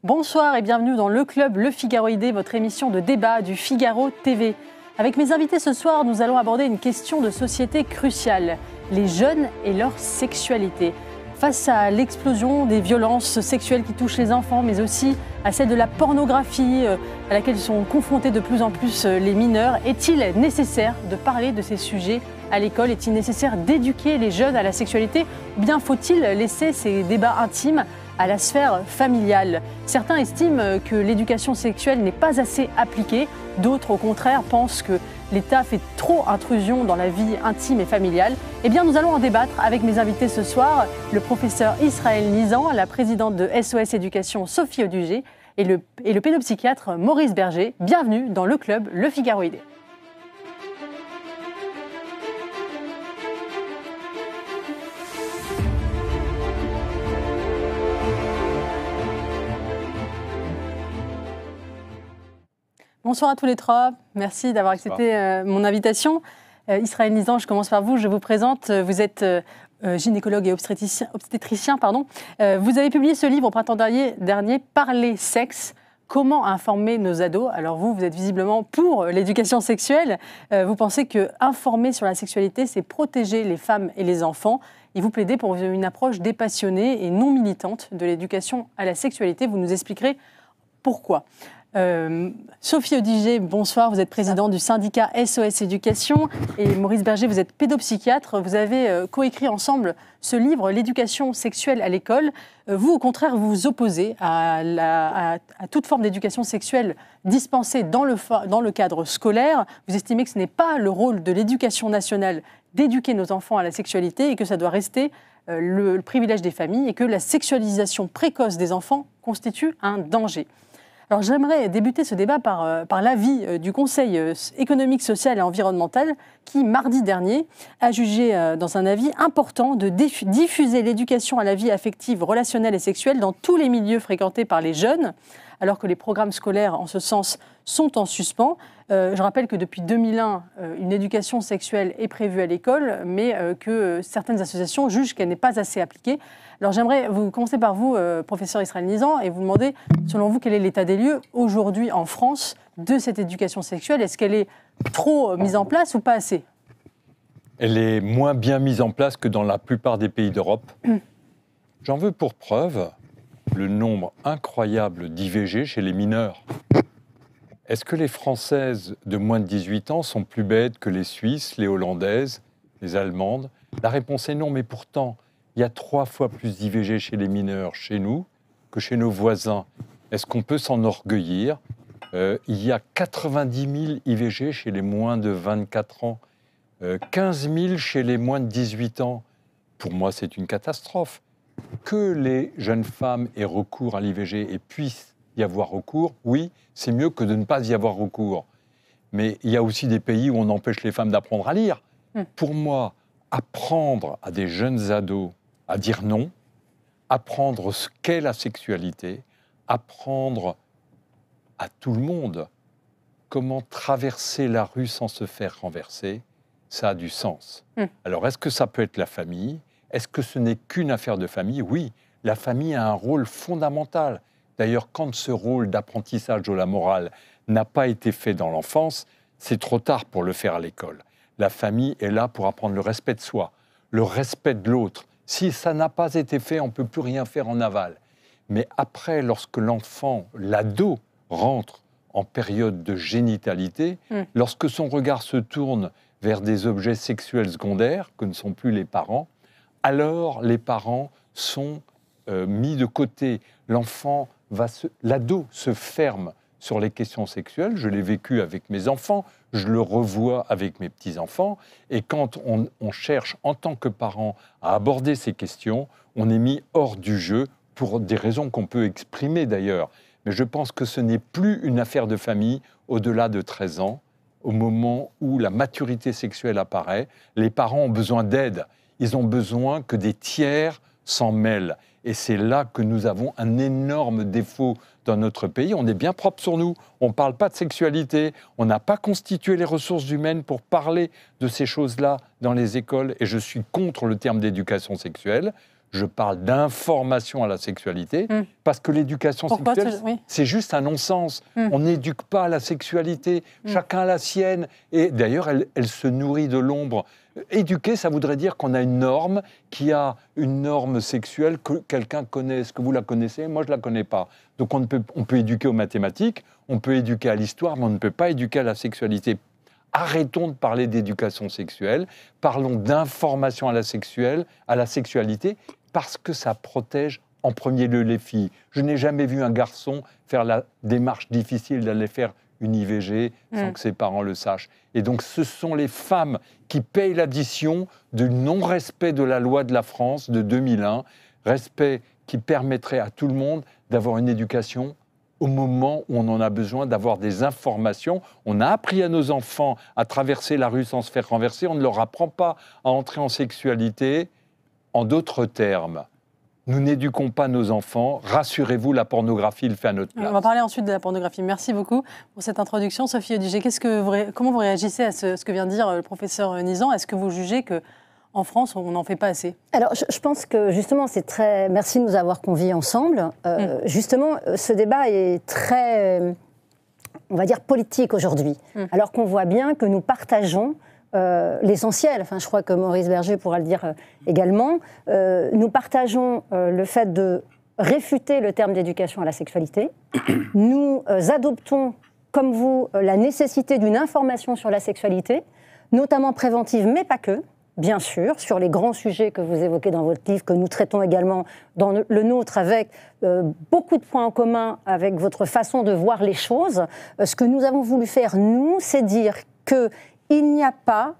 Bonsoir et bienvenue dans Le Club Le Figaroïdé, votre émission de débat du Figaro TV. Avec mes invités ce soir, nous allons aborder une question de société cruciale, les jeunes et leur sexualité. Face à l'explosion des violences sexuelles qui touchent les enfants, mais aussi à celle de la pornographie à laquelle sont confrontés de plus en plus les mineurs, est-il nécessaire de parler de ces sujets à l'école? Est-il nécessaire d'éduquer les jeunes à la sexualité? Ou bien faut-il laisser ces débats intimes à la sphère familiale? Certains estiment que l'éducation sexuelle n'est pas assez appliquée. D'autres, au contraire, pensent que l'État fait trop intrusion dans la vie intime et familiale. Eh bien, nous allons en débattre avec mes invités ce soir, le professeur Israël Nizan, la présidente de SOS Éducation Sophie Audugé et le pédopsychiatre Maurice Berger. Bienvenue dans le club Le Figaroïdé. Bonsoir à tous les trois. Merci d'avoir accepté mon invitation. Israël Nizan, je commence par vous. Je vous présente. Vous êtes gynécologue et obstétricien. Vous avez publié ce livre au printemps dernier, Parler sexe. Comment informer nos ados? Alors vous êtes visiblement pour l'éducation sexuelle. Vous pensez que informer sur la sexualité, c'est protéger les femmes et les enfants. Et vous plaidez pour une approche dépassionnée et non militante de l'éducation à la sexualité. Vous nous expliquerez pourquoi. Sophie Audugé, bonsoir, vous êtes présidente du syndicat SOS Éducation et Maurice Berger, vous êtes pédopsychiatre. Vous avez coécrit ensemble ce livre, L'éducation sexuelle à l'école. Vous, au contraire, vous vous opposez à toute forme d'éducation sexuelle dispensée dans le cadre scolaire. Vous estimez que ce n'est pas le rôle de l'éducation nationale d'éduquer nos enfants à la sexualité et que ça doit rester le privilège des familles et que la sexualisation précoce des enfants constitue un danger. Alors j'aimerais débuter ce débat par l'avis du Conseil économique, social et environnemental qui, mardi dernier, a jugé dans un avis important de diffuser l'éducation à la vie affective, relationnelle et sexuelle dans tous les milieux fréquentés par les jeunes, alors que les programmes scolaires en ce sens sont en suspens. Je rappelle que depuis 2001, une éducation sexuelle est prévue à l'école, mais que certaines associations jugent qu'elle n'est pas assez appliquée. Alors j'aimerais commencer par vous, professeur Israël Nizan, et vous demander, selon vous, quel est l'état des lieux aujourd'hui en France de cette éducation sexuelle? Est-ce qu'elle est trop mise en place ou pas assez? Elle est moins bien mise en place que dans la plupart des pays d'Europe. J'en veux pour preuve le nombre incroyable d'IVG chez les mineurs. Est-ce que les Françaises de moins de 18 ans sont plus bêtes que les Suisses, les Hollandaises, les Allemandes? La réponse est non, mais pourtant, il y a 3 fois plus d'IVG chez les mineurs chez nous que chez nos voisins. Est-ce qu'on peut s'en enorgueillir? Il y a 90 000 IVG chez les moins de 24 ans, 15 000 chez les moins de 18 ans. Pour moi, c'est une catastrophe. Que les jeunes femmes aient recours à l'IVG et puissent y avoir recours, oui, c'est mieux que de ne pas y avoir recours. Mais il y a aussi des pays où on empêche les femmes d'apprendre à lire. Pour moi, apprendre à des jeunes ados à dire non, apprendre ce qu'est la sexualité, apprendre à tout le monde comment traverser la rue sans se faire renverser, ça a du sens. Alors, est-ce que ça peut être la famille? Est-ce que ce n'est qu'une affaire de famille? Oui, la famille a un rôle fondamental. D'ailleurs, quand ce rôle d'apprentissage de la morale n'a pas été fait dans l'enfance, c'est trop tard pour le faire à l'école. La famille est là pour apprendre le respect de soi, le respect de l'autre. Si ça n'a pas été fait, on ne peut plus rien faire en aval. Mais après, lorsque l'enfant, l'ado, rentre en période de génitalité, lorsque son regard se tourne vers des objets sexuels secondaires, que ne sont plus les parents, alors les parents sont mis de côté. L'ado se ferme sur les questions sexuelles. Je l'ai vécu avec mes enfants, je le revois avec mes petits-enfants. Et quand on cherche, en tant que parent, à aborder ces questions, on est mis hors du jeu pour des raisons qu'on peut exprimer d'ailleurs. Mais je pense que ce n'est plus une affaire de famille au-delà de 13 ans. Au moment où la maturité sexuelle apparaît, les parents ont besoin d'aide. Ils ont besoin que des tiers s'en mêlent. Et c'est là que nous avons un énorme défaut dans notre pays. On est bien propre sur nous. On ne parle pas de sexualité. On n'a pas constitué les ressources humaines pour parler de ces choses-là dans les écoles. Et je suis contre le terme d'éducation sexuelle. je parle d'information à la sexualité, parce que l'éducation sexuelle, c'est juste un non-sens. On n'éduque pas à la sexualité, chacun a la sienne, et d'ailleurs, elle se nourrit de l'ombre. Éduquer, ça voudrait dire qu'on a une norme, qui a une norme sexuelle que quelqu'un connaît. Est-ce que vous la connaissez? Moi, je ne la connais pas. Donc, on peut éduquer aux mathématiques, on peut éduquer à l'histoire, mais on ne peut pas éduquer à la sexualité. Arrêtons de parler d'éducation sexuelle, parlons d'information à la sexualité, parce que ça protège en premier lieu les filles. Je n'ai jamais vu un garçon faire la démarche difficile d'aller faire une IVG sans que ses parents le sachent. Et donc ce sont les femmes qui payent l'addition du non-respect de la loi de la France de 2001, respect qui permettrait à tout le monde d'avoir une éducation au moment où on en a besoin, d'avoir des informations. On a appris à nos enfants à traverser la rue sans se faire renverser, on ne leur apprend pas à entrer en sexualité. En d'autres termes, nous n'éduquons pas nos enfants. Rassurez-vous, la pornographie le fait à notre place. On va parler ensuite de la pornographie. Merci beaucoup pour cette introduction. Sophie Audugé, comment vous réagissez à ce que vient de dire le professeur Nizan? Est-ce que vous jugez qu'en France, on n'en fait pas assez? Alors, je pense que justement, c'est très... Merci de nous avoir conviés ensemble. Justement, ce débat est très, on va dire, politique aujourd'hui. Alors qu'on voit bien que nous partageons l'essentiel, enfin, je crois que Maurice Berger pourra le dire également, nous partageons le fait de réfuter le terme d'éducation à la sexualité. Nous adoptons, comme vous, la nécessité d'une information sur la sexualité, notamment préventive, mais pas que, bien sûr, sur les grands sujets que vous évoquez dans votre livre, que nous traitons également dans le nôtre, avec beaucoup de points en commun avec votre façon de voir les choses. Ce que nous avons voulu faire, nous, c'est dire qu'il n'y a pas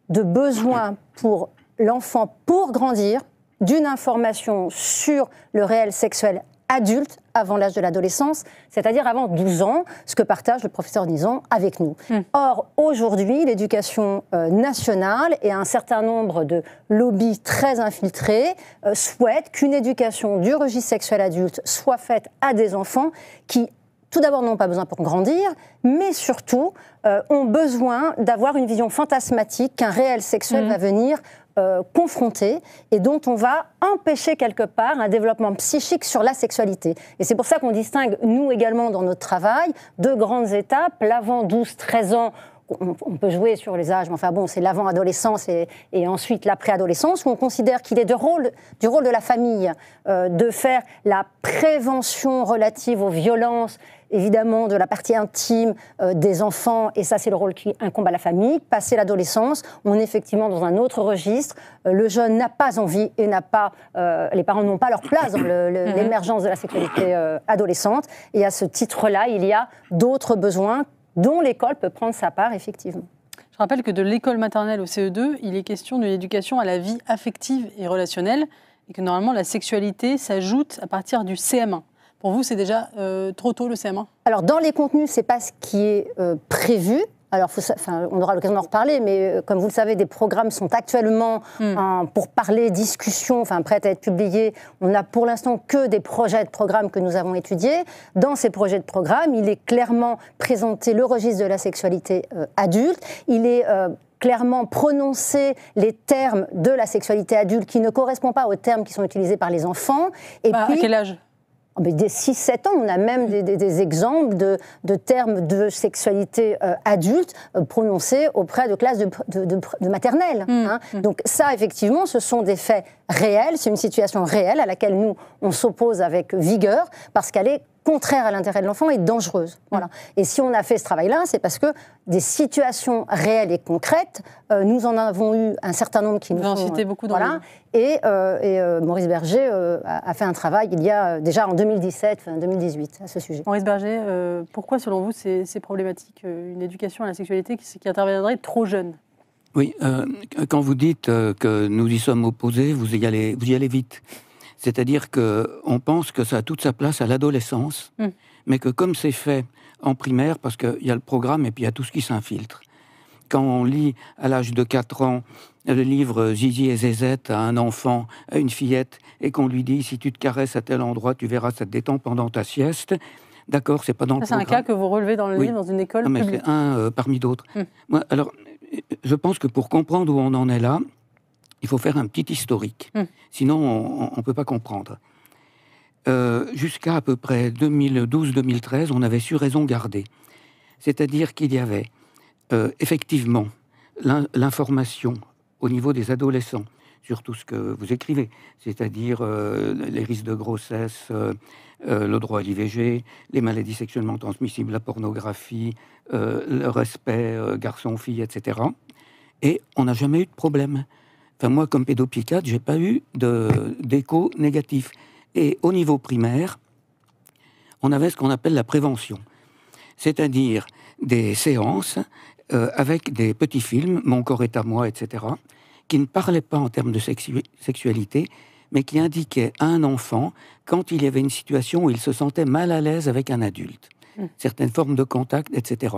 de besoin pour l'enfant, pour grandir, d'une information sur le réel sexuel adulte avant l'âge de l'adolescence, c'est-à-dire avant 12 ans, ce que partage le professeur Nizan avec nous. Or, aujourd'hui, l'éducation nationale et un certain nombre de lobbies très infiltrés souhaitent qu'une éducation du registre sexuel adulte soit faite à des enfants qui, tout d'abord, n'ont pas besoin pour grandir, mais surtout ont besoin d'avoir une vision fantasmatique qu'un réel sexuel va venir confronter et dont on va empêcher quelque part un développement psychique sur la sexualité. Et c'est pour ça qu'on distingue, nous également, dans notre travail, deux grandes étapes, l'avant 12-13 ans. On peut jouer sur les âges, mais enfin bon, c'est l'avant-adolescence et ensuite l'après-adolescence, où on considère qu'il est du rôle de la famille de faire la prévention relative aux violences, évidemment de la partie intime des enfants, et ça c'est le rôle qui incombe à la famille. Passé l'adolescence, on est effectivement dans un autre registre. Le jeune n'a pas envie et les parents n'ont pas leur place dans l'émergence de la sexualité adolescente. Et à ce titre-là, il y a d'autres besoins dont l'école peut prendre sa part, effectivement. Je rappelle que de l'école maternelle au CE2, il est question d'une éducation à la vie affective et relationnelle, et que normalement la sexualité s'ajoute à partir du CM1. Pour vous, c'est déjà trop tôt le CM1? Alors, dans les contenus, ce n'est pas ce qui est prévu. Alors, on aura l'occasion d'en reparler, mais comme vous le savez, des programmes sont actuellement pour parler, discussion, prêts à être publiés. On n'a pour l'instant que des projets de programmes que nous avons étudiés. Dans ces projets de programmes, il est clairement présenté le registre de la sexualité adulte. Il est clairement prononcé les termes de la sexualité adulte qui ne correspondent pas aux termes qui sont utilisés par les enfants. Et puis, à quel âge? Dès 6-7 ans, on a même des exemples de termes de sexualité adulte prononcés auprès de classes de maternelle. Donc ça, effectivement, ce sont des faits réels, c'est une situation réelle à laquelle nous, on s'oppose avec vigueur, parce qu'elle est contraire à l'intérêt de l'enfant et dangereuse. Voilà. Et si on a fait ce travail-là, c'est parce que des situations réelles et concrètes, nous en avons eu un certain nombre qui nous ont cité beaucoup dans et Maurice Berger a fait un travail il y a déjà en 2017-2018 à ce sujet. Maurice Berger, pourquoi selon vous c'est problématique, une éducation à la sexualité qui interviendrait trop jeune? Oui, quand vous dites que nous y sommes opposés, vous y allez vite. C'est-à-dire qu'on pense que ça a toute sa place à l'adolescence, mais que comme c'est fait en primaire, parce qu'il y a le programme et puis il y a tout ce qui s'infiltre. Quand on lit à l'âge de 4 ans le livre Zizi et Zézette à un enfant, à une fillette, et qu'on lui dit « si tu te caresses à tel endroit, tu verras, ça te détend pendant ta sieste », d'accord, c'est pas dans le programme. C'est un cas que vous relevez dans le livre, dans une école publique. C'est un parmi d'autres. Moi, alors, je pense que pour comprendre où on en est là, il faut faire un petit historique. Sinon, on ne peut pas comprendre. Jusqu'à peu près 2012-2013, on avait su raison garder. C'est-à-dire qu'il y avait effectivement l'information au niveau des adolescents sur tout ce que vous écrivez, c'est-à-dire les risques de grossesse, le droit à l'IVG, les maladies sexuellement transmissibles, la pornographie, le respect garçon-fille, etc. Et on n'a jamais eu de problème. Enfin, moi, comme pédopsychiatre, je n'ai pas eu d'écho négatif. Et au niveau primaire, on avait ce qu'on appelle la prévention, c'est-à-dire des séances avec des petits films, Mon corps est à moi, etc., qui ne parlaient pas en termes de sexualité, mais qui indiquaient à un enfant quand il y avait une situation où il se sentait mal à l'aise avec un adulte, certaines formes de contact, etc.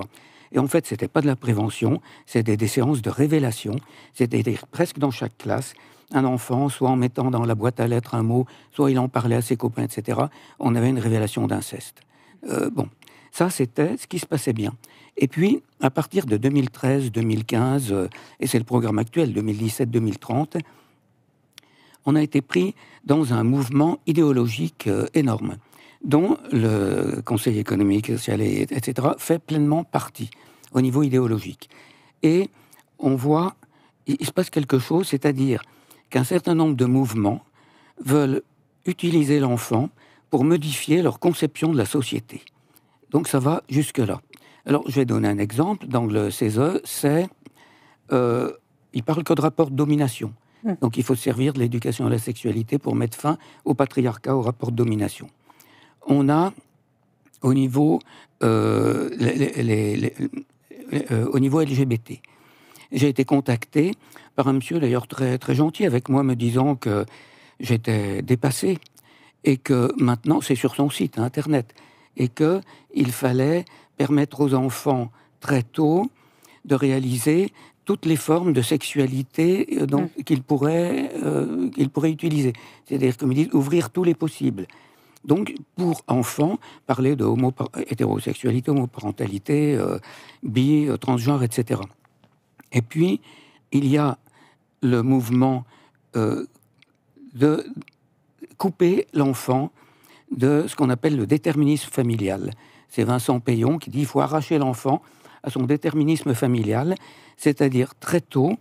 Et en fait, ce n'était pas de la prévention, c'était des séances de révélation, c'était presque dans chaque classe. Un enfant, soit en mettant dans la boîte à lettres un mot, soit il en parlait à ses copains, etc. On avait une révélation d'inceste. Bon, ça, c'était ce qui se passait bien. Et puis, à partir de 2013-2015, et c'est le programme actuel, 2017-2030, on a été pris dans un mouvement idéologique énorme, dont le Conseil économique, social, etc., fait pleinement partie au niveau idéologique. Et on voit, il se passe quelque chose, c'est-à-dire qu'un certain nombre de mouvements veulent utiliser l'enfant pour modifier leur conception de la société. Donc ça va jusque-là. Alors, je vais donner un exemple. Dans le CESE, il parle que de rapport de domination. Donc, il faut se servir de l'éducation à la sexualité pour mettre fin au patriarcat, au rapport de domination. On a, au niveau, au niveau LGBT, j'ai été contacté par un monsieur, d'ailleurs très, très gentil avec moi, me disant que j'étais dépassé et que maintenant, c'est sur son site Internet, et qu'il fallait permettre aux enfants très tôt de réaliser toutes les formes de sexualité qu'ils pourraient utiliser. C'est-à-dire, comme ils disent, ouvrir tous les possibles. Donc, pour enfants, parler de hétérosexualité, homoparentalité, bi, transgenre, etc. Et puis, il y a le mouvement de couper l'enfant de ce qu'on appelle le déterminisme familial. C'est Vincent Payon qui dit qu'il faut arracher l'enfant à son déterminisme familial, c'est-à-dire très tôt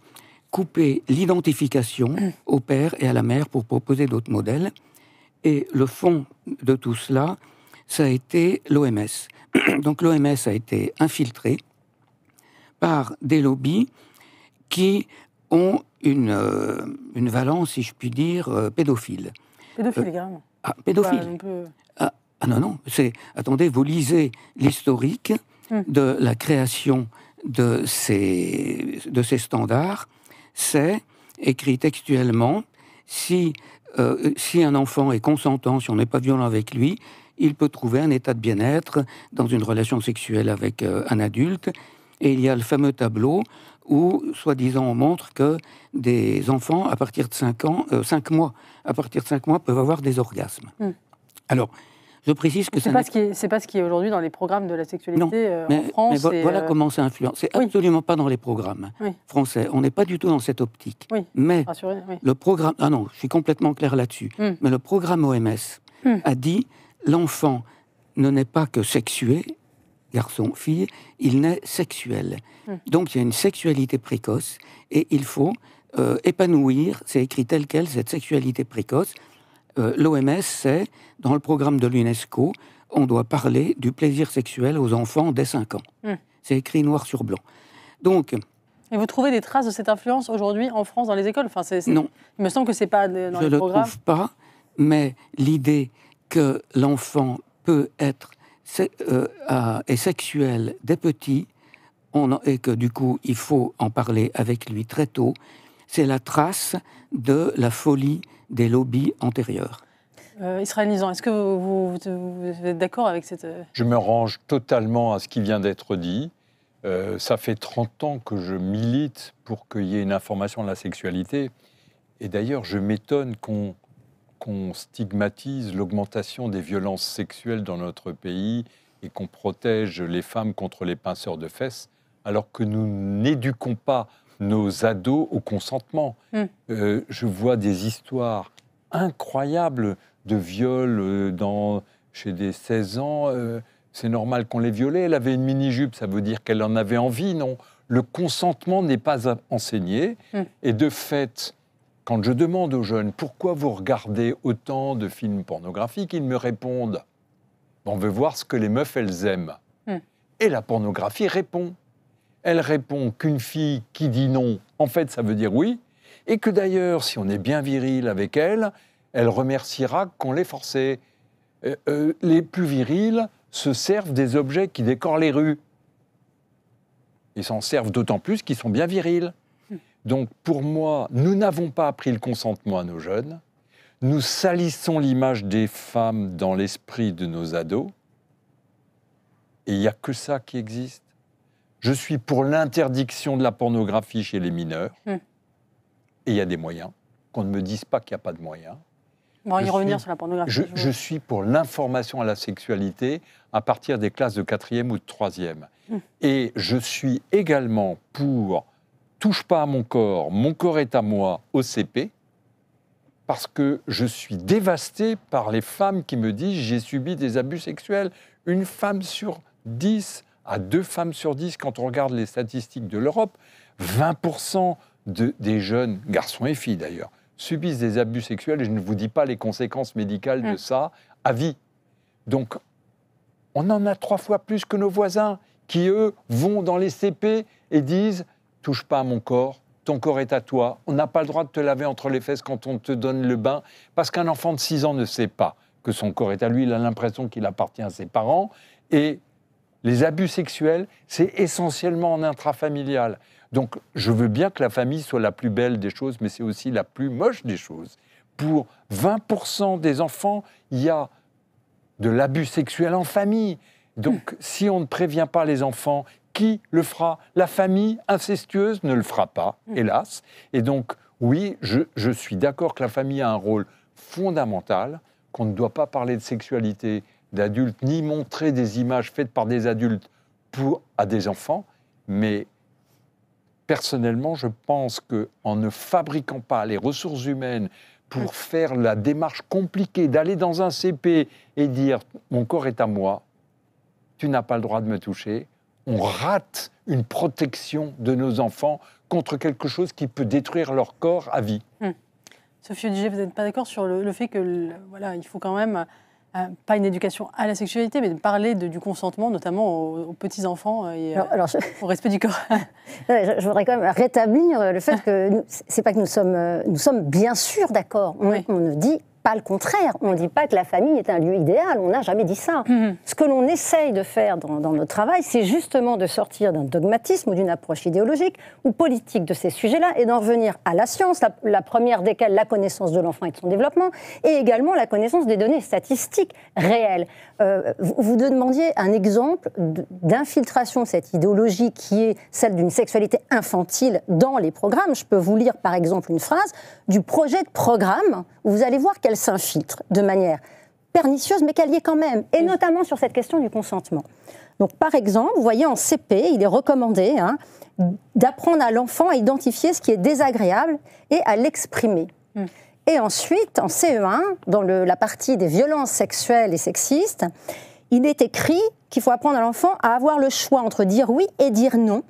couper l'identification au père et à la mère pour proposer d'autres modèles. Et le fond de tout cela, ça a été l'OMS. Donc l'OMS a été infiltrée par des lobbies qui ont une valence, si je puis dire, pédophile. Pédophile, également. Ah, pédophile. Ah non, attendez, vous lisez l'historique de la création de ces standards, c'est écrit textuellement, si un enfant est consentant, si on n'est pas violent avec lui, il peut trouver un état de bien-être dans une relation sexuelle avec un adulte. Et il y a le fameux tableau où, soi-disant, on montre que des enfants, à partir de 5 mois, peuvent avoir des orgasmes. Alors, je précise que c'est pas ce qui est aujourd'hui dans les programmes de la sexualité en France. Mais voilà comment ça influence. C'est absolument pas dans les programmes français. On n'est pas du tout dans cette optique. Mais le programme... Ah non, je suis complètement clair là-dessus. Mais le programme OMS a dit l'enfant ne naît pas que sexué, garçon, fille, il naît sexuel. Donc il y a une sexualité précoce et il faut épanouir, c'est écrit tel quel, cette sexualité précoce. L'OMS, c'est, dans le programme de l'UNESCO, on doit parler du plaisir sexuel aux enfants dès 5 ans. C'est écrit noir sur blanc. Donc... Et vous trouvez des traces de cette influence aujourd'hui en France dans les écoles? Non. Il me semble que ce n'est pas dans les programmes. Je ne le trouve pas, mais l'idée que l'enfant peut être est sexuel dès petit, et que du coup, il faut en parler avec lui très tôt, c'est la trace de la folie des lobbies antérieurs. Israël Nisand, est-ce que vous êtes d'accord avec cette... Je me range totalement à ce qui vient d'être dit. Ça fait 30 ans que je milite pour qu'il y ait une information de la sexualité. Et d'ailleurs, je m'étonne qu'on stigmatise l'augmentation des violences sexuelles dans notre pays et qu'on protège les femmes contre les pinceurs de fesses, alors que nous n'éduquons pas nos ados au consentement. Je vois des histoires incroyables de viols chez des 16 ans. C'est normal qu'on les violait. Elle avait une mini-jupe, ça veut dire qu'elle en avait envie, non? Le consentement n'est pas enseigné. Et de fait, quand je demande aux jeunes « Pourquoi vous regardez autant de films pornographiques ?» ils me répondent « On veut voir ce que les meufs, elles aiment. » Et la pornographie répond. Elle répond qu'une fille qui dit non, en fait, ça veut dire oui. Et que d'ailleurs, si on est bien viril avec elle, elle remerciera qu'on l'ait forcée. Les plus virils se servent des objets qui décorent les rues. Ils s'en servent d'autant plus qu'ils sont bien virils. Donc, pour moi, nous n'avons pas appris le consentement à nos jeunes. Nous salissons l'image des femmes dans l'esprit de nos ados. Et il n'y a que ça qui existe. Je suis pour l'interdiction de la pornographie chez les mineurs. Et il y a des moyens. Qu'on ne me dise pas qu'il n'y a pas de moyens. On va y revenir sur la pornographie. Je suis pour l'information à la sexualité à partir des classes de 4e ou de 3e. Et je suis également pour « touche pas à mon corps est à moi » au CP, parce que je suis dévasté par les femmes qui me disent « j'ai subi des abus sexuels ». Une femme sur 10 à 2 femmes sur 10, quand on regarde les statistiques de l'Europe, 20% des jeunes, garçons et filles d'ailleurs, subissent des abus sexuels, et je ne vous dis pas les conséquences médicales de ça, à vie. Donc, on en a 3 fois plus que nos voisins, qui, eux, vont dans les CP et disent « touche pas à mon corps, ton corps est à toi, on n'a pas le droit de te laver entre les fesses quand on te donne le bain », parce qu'un enfant de 6 ans ne sait pas que son corps est à lui, il a l'impression qu'il appartient à ses parents, et les abus sexuels, c'est essentiellement en intrafamilial. Donc, je veux bien que la famille soit la plus belle des choses, mais c'est aussi la plus moche des choses. Pour 20% des enfants, il y a de l'abus sexuel en famille. Donc, si on ne prévient pas les enfants, qui le fera? La famille incestueuse ne le fera pas, hélas. Et donc, oui, je suis d'accord que la famille a un rôle fondamental, qu'on ne doit pas parler de sexualité d'adultes, ni montrer des images faites par des adultes à des enfants, mais personnellement, je pense qu'en ne fabriquant pas les ressources humaines pour faire la démarche compliquée d'aller dans un CP et dire « mon corps est à moi, tu n'as pas le droit de me toucher », on rate une protection de nos enfants contre quelque chose qui peut détruire leur corps à vie. Sophie Odiger, vous n'êtes pas d'accord sur le fait que voilà, il faut quand même pas une éducation à la sexualité, mais de parler du consentement, notamment aux petits-enfants et au respect du corps. Je voudrais quand même rétablir le fait que c'est pas que nous sommes bien sûr d'accord. On ne dit pas le contraire. On ne dit pas que la famille est un lieu idéal. On n'a jamais dit ça. Ce que l'on essaye de faire dans notre travail, c'est justement de sortir d'un dogmatisme ou d'une approche idéologique ou politique de ces sujets-là et d'en revenir à la science, la première desquelles la connaissance de l'enfant et de son développement, et également la connaissance des données statistiques réelles. Vous demandiez un exemple d'infiltration de cette idéologie qui est celle d'une sexualité infantile dans les programmes. Je peux vous lire par exemple une phrase du projet de programme où vous allez voir qu'elle s'infiltre de manière pernicieuse, mais qu'elle y est quand même, et notamment sur cette question du consentement. Donc, par exemple, vous voyez, en CP, il est recommandé d'apprendre à l'enfant à identifier ce qui est désagréable et à l'exprimer. Et ensuite, en CE1, dans la partie des violences sexuelles et sexistes, il est écrit qu'il faut apprendre à l'enfant à avoir le choix entre dire oui et dire non,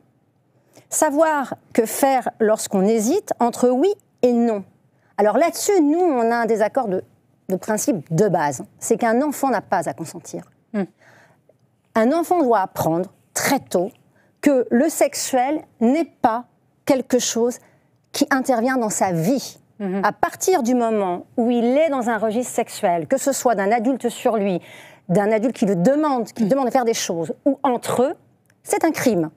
savoir que faire lorsqu'on hésite entre oui et non. Alors là-dessus, nous, on a un désaccord de principe de base. C'est qu'un enfant n'a pas à consentir. Un enfant doit apprendre très tôt que le sexuel n'est pas quelque chose qui intervient dans sa vie. À partir du moment où il est dans un registre sexuel, que ce soit d'un adulte sur lui, d'un adulte qui lui demande de faire des choses, ou entre eux, c'est un crime.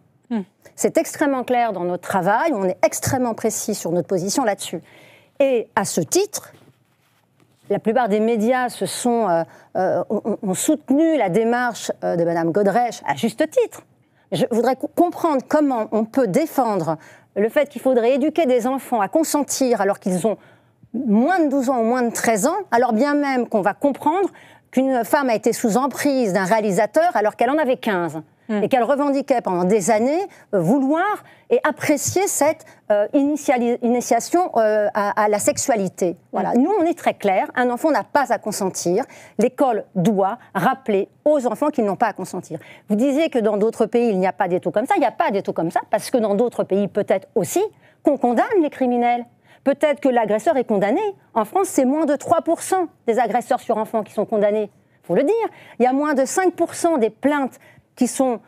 C'est extrêmement clair dans notre travail, on est extrêmement précis sur notre position là-dessus. Et à ce titre, la plupart des médias ont soutenu la démarche de Mme Godrèche à juste titre. Je voudrais comprendre comment on peut défendre le fait qu'il faudrait éduquer des enfants à consentir alors qu'ils ont moins de 12 ans ou moins de 13 ans, alors bien même qu'on va comprendre qu'une femme a été sous emprise d'un réalisateur alors qu'elle en avait 15. et qu'elle revendiquait pendant des années vouloir et apprécier cette initiation à la sexualité. Voilà. Nous, on est très clair, un enfant n'a pas à consentir. L'école doit rappeler aux enfants qu'ils n'ont pas à consentir. Vous disiez que dans d'autres pays, il n'y a pas d'étau comme ça. Il n'y a pas d'étau comme ça, parce que dans d'autres pays, peut-être aussi, qu'on condamne les criminels. Peut-être que l'agresseur est condamné. En France, c'est moins de 3% des agresseurs sur enfants qui sont condamnés. Il faut le dire. Il y a moins de 5% des plaintes qui sont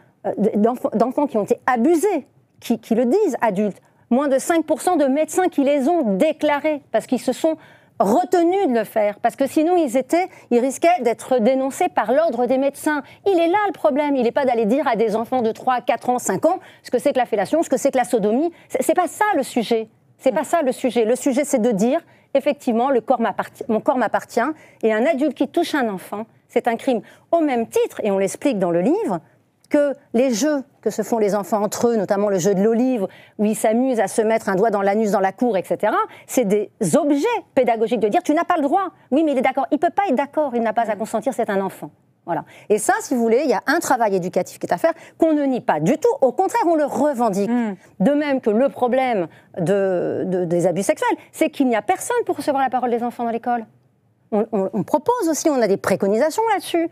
d'enfants qui ont été abusés, qui le disent, adultes. Moins de 5% de médecins qui les ont déclarés, parce qu'ils se sont retenus de le faire. Parce que sinon, ils risquaient d'être dénoncés par l'ordre des médecins. Il est là le problème. Il n'est pas d'aller dire à des enfants de 3, 4 ans, 5 ans ce que c'est que la fellation, ce que c'est que la sodomie. C'est pas ça le sujet. C'est pas ça le sujet. Le sujet, c'est de dire, effectivement, mon corps m'appartient, et un adulte qui touche un enfant, c'est un crime. Au même titre, et on l'explique dans le livre, que les jeux que se font les enfants entre eux, notamment le jeu de l'olive, où ils s'amusent à se mettre un doigt dans l'anus dans la cour, etc., c'est des objets pédagogiques de dire, tu n'as pas le droit. Oui, mais il est d'accord. Il ne peut pas être d'accord, il n'a pas à consentir, c'est un enfant. Voilà. Et ça, si vous voulez, il y a un travail éducatif qui est à faire, qu'on ne nie pas du tout. Au contraire, on le revendique. De même que le problème des abus sexuels, c'est qu'il n'y a personne pour recevoir la parole des enfants dans l'école. On propose aussi, on a des préconisations là-dessus.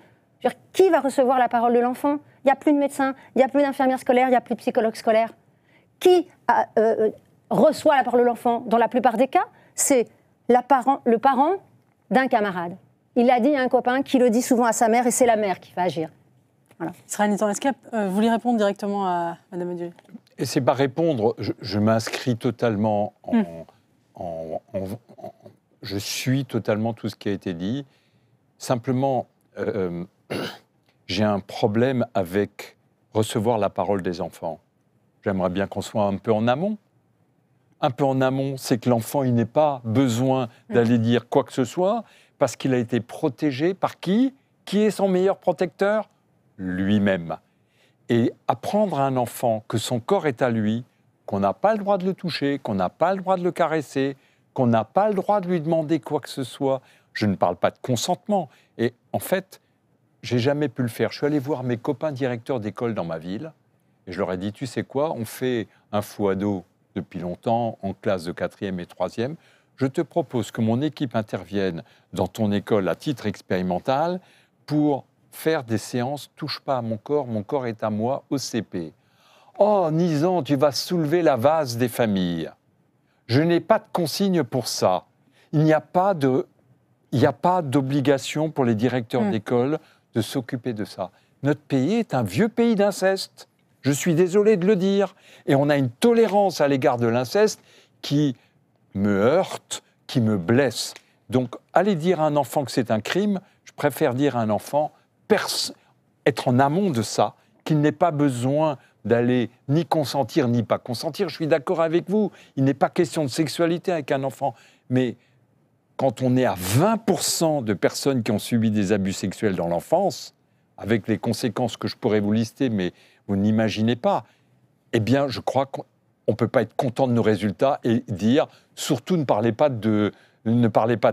Qui va recevoir la parole de l'enfant ? Il n'y a plus de médecins, il n'y a plus d'infirmières scolaires, il n'y a plus de psychologues scolaires. Qui reçoit la parole de l'enfant ? Dans la plupart des cas, c'est le parent d'un camarade. Il l'a dit à un copain qui le dit souvent à sa mère, et c'est la mère qui va agir. Voilà. Israël Nisand, est-ce que vous voulez répondre directement à Madame Adieu ? Et c'est pas répondre, je m'inscris totalement je suis totalement tout ce qui a été dit. Simplement, j'ai un problème avec recevoir la parole des enfants. J'aimerais bien qu'on soit un peu en amont. Un peu en amont, c'est que l'enfant, il n'ait pas besoin d'aller dire quoi que ce soit, parce qu'il a été protégé par qui ? Qui est son meilleur protecteur ? Lui-même. Et apprendre à un enfant que son corps est à lui, qu'on n'a pas le droit de le toucher, qu'on n'a pas le droit de le caresser, qu'on n'a pas le droit de lui demander quoi que ce soit. Je ne parle pas de consentement. Et en fait, j'ai jamais pu le faire. Je suis allé voir mes copains directeurs d'école dans ma ville, et je leur ai dit, tu sais quoi, on fait un fou ado depuis longtemps, en classe de 4e et 3e. Je te propose que mon équipe intervienne dans ton école à titre expérimental pour faire des séances « Touche pas à mon corps est à moi » au CP. « Oh, Nisand, tu vas soulever la vase des familles. Je n'ai pas de consigne pour ça. Il n'y a pas d'obligation pour les directeurs d'école de s'occuper de ça. Notre pays est un vieux pays d'inceste. Je suis désolé de le dire. Et on a une tolérance à l'égard de l'inceste qui me heurte, qui me blesse. Donc, aller dire à un enfant que c'est un crime, je préfère dire à un enfant, être en amont de ça, qu'il n'ait pas besoin d'aller ni consentir ni pas consentir. Je suis d'accord avec vous, il n'est pas question de sexualité avec un enfant. Mais quand on est à 20% de personnes qui ont subi des abus sexuels dans l'enfance, avec les conséquences que je pourrais vous lister, mais vous n'imaginez pas, eh bien, je crois qu'on ne peut pas être content de nos résultats et dire, surtout ne parlez pas de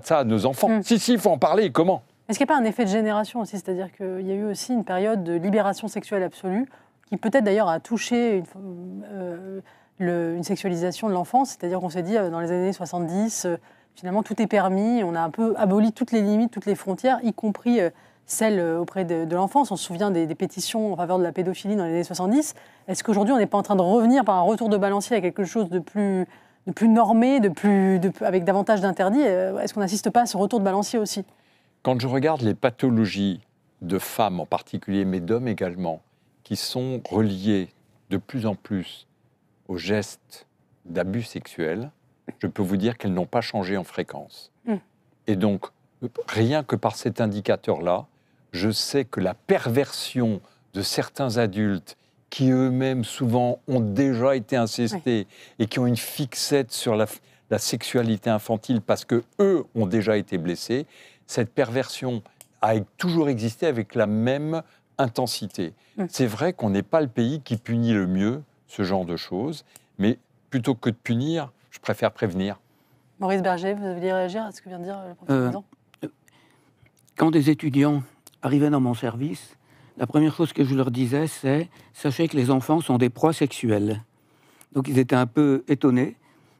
ça à nos enfants. Si, il faut en parler, comment ? Est-ce qu'il n'y a pas un effet de génération aussi ? C'est-à-dire qu'il y a eu aussi une période de libération sexuelle absolue, qui peut-être d'ailleurs a touché une sexualisation de l'enfance, c'est-à-dire qu'on s'est dit, dans les années 70, finalement tout est permis, on a un peu aboli toutes les limites, toutes les frontières, y compris celles auprès de l'enfance. On se souvient des pétitions en faveur de la pédophilie dans les années 70. Est-ce qu'aujourd'hui on n'est pas en train de revenir par un retour de balancier à quelque chose de plus normé, avec davantage d'interdits ? Est-ce qu'on n'assiste pas à ce retour de balancier aussi ? Quand je regarde les pathologies de femmes en particulier, mais d'hommes également, qui sont reliées de plus en plus aux gestes d'abus sexuels, je peux vous dire qu'elles n'ont pas changé en fréquence. Et donc, rien que par cet indicateur-là, je sais que la perversion de certains adultes qui eux-mêmes souvent ont déjà été incestés et qui ont une fixette sur la sexualité infantile parce qu'eux ont déjà été blessés, cette perversion a toujours existé avec la même intensité. C'est vrai qu'on n'est pas le pays qui punit le mieux ce genre de choses, mais plutôt que de punir, je préfère prévenir. Maurice Berger, vous vouliez réagir à ce que vient de dire le professeur Nisand ? Quand des étudiants arrivaient dans mon service, la première chose que je leur disais, c'est « Sachez que les enfants sont des proies sexuelles ». Donc ils étaient un peu étonnés.